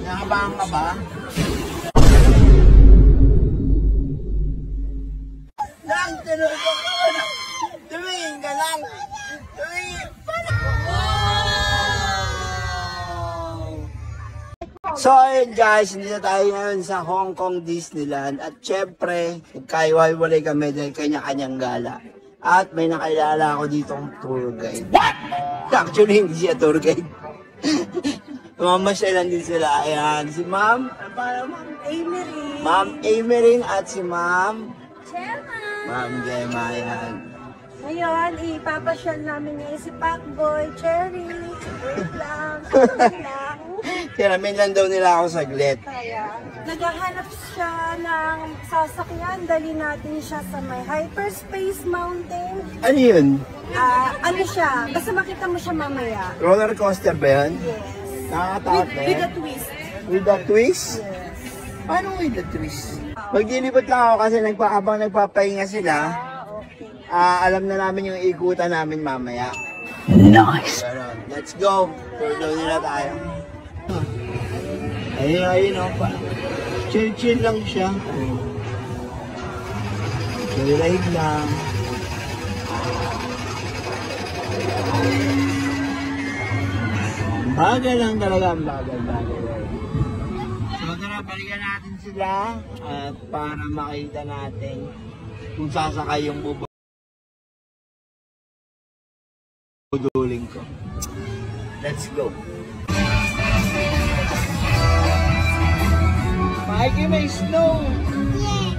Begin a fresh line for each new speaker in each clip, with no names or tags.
Nakabahan ka ba? Lang, tinulog ko na. Tumingin ka lang. Tumingin. So ayun guys, hindi na tayo ngayon sa Hong Kong Disneyland. At syempre, nagkaiwalay kami dahil kanya-kanyang gala. At may nakilala ako ditong tour guide. What? Actually, hindi siya tour guide. Mamasyalan din sila. Ayan, si Ma'am,
Ma'am Emery.
Ma'am Emery at si Ma'am
Gemma.
Ma'am Gemma, ayan.
Ngayon, ipapasyal namin ngayon si Pacboy, Cherry. Wait lang. Wait lang.
Kiramin lang daw nila ako saglit.
Kaya, naghahanap siya ng sasakyan. Dali natin siya sa may Hyperspace Mountain.
Ano yun?
Ano siya? Basta makita mo siya mamaya.
Roller coaster ba yun?
Yes.
Nakakatakot na
With
yan?
a twist.
With a twist?
Yes.
Paano with a twist? Maglilipot lang ako kasi habang nagpapahinga sila,
Okay.
alam na namin yung ikutan namin mamaya. Nice! Let's go! Tour daw nila tayo. Ayun o pa. Chill-chill lang siya. Chill-ride lang. Bagal lang talaga ang bagal. So tara, balikan natin sila at para makita natin kung sasakay yung bubuduling ko. Let's go! Mikey, may snow!
Yes.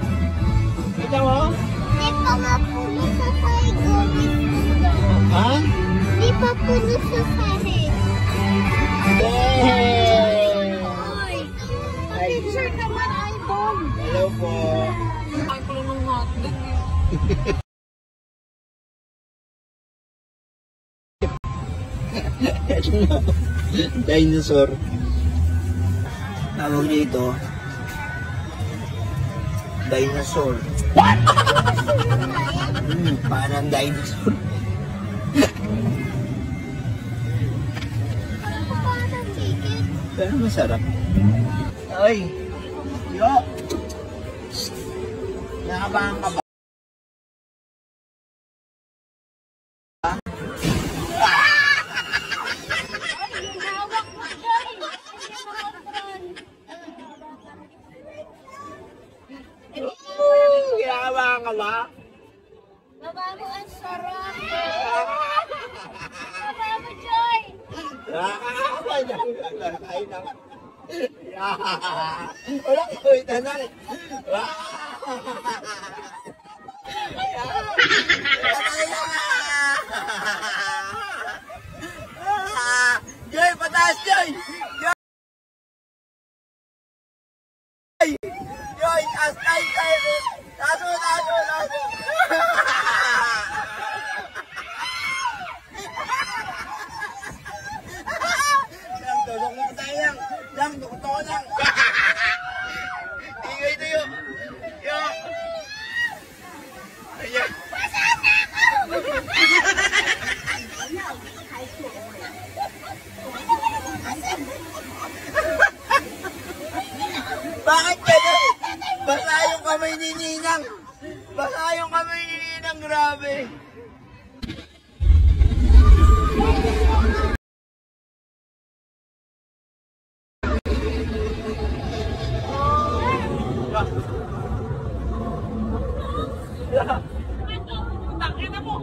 Kita mo?
Di pa nga puno sa sahig.
Ha?
Di pa puno sa sahig.
Yay!
Oy!
Ay,
Picture naman, Idol.
hello po!
Ay, kulo ng hotdog.
Dinosaur. Tawag dito. Dinosaur. What? Parang dinosaur.
Parang chicken.
Pero masarap. Ay! Yo! Nakabahan ka ba? Kinakabahan ka ba?
Mabago ang sarap. Mabago, Joy.
Nakakabahan na. Ay na. Wala ko itanay. Joy, pataas, Joy! Joy! Joy, taas tayo! Taso! Lang, tulong mo tayo lang! Tukuto lang! Tingay tayo! Yo! Ayan! Bakit gano'n? Basa yung kamay ni Ninang! Basa yung kamay ni Ninang, grabe!
Takina mo!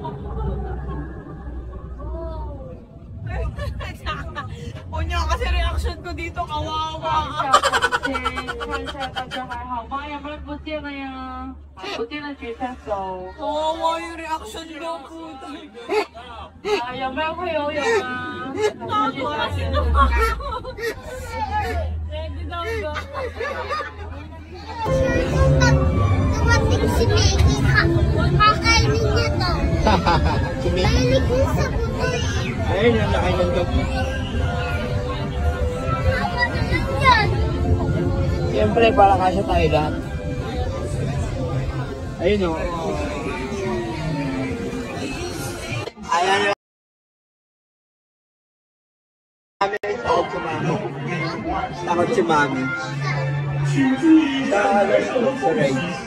Punya kasi reaction ko dito, kawawa. Kawawa yung reaction ko, puta. Ako, sino ka? Ready daw ba?
Dumating si Maggie. Kakainin niya to. Mahilig yun sa butoy.
Ayun, ang laki ng dog.
Awa na lang yan.
Siyempre, para kasya tayo lahat. Ayun o. Ayan yung kami sa kumano. Takot si Mami. Sa rides.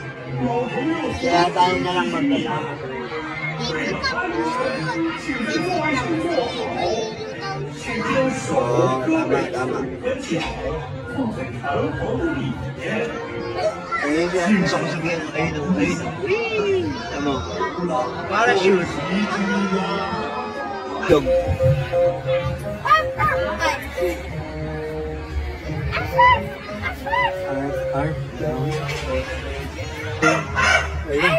Kaya tayo na lang magkasama. Oo, tama. Ayun yan, gusto ko sabihin. Ayun. Tama. Parachute. Dog. Ayun.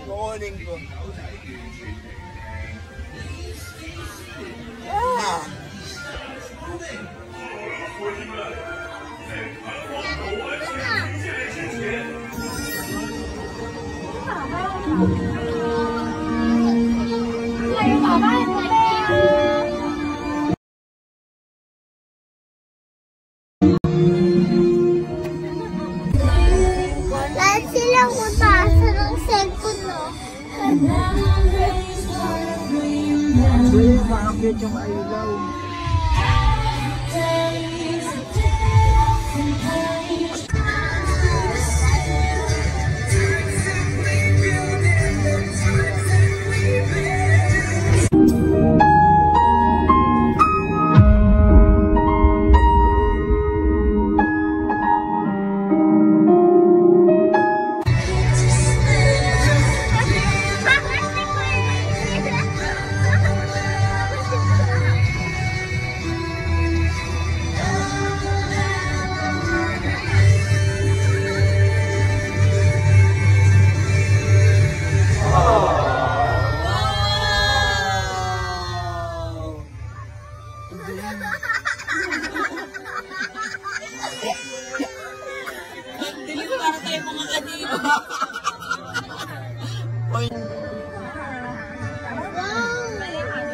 Kukunin ko.
Lahat silang utasa ng cellphone, no?
Parang cute yung ilaw.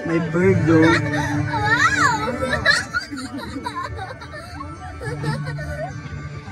May bird, though.
Wow!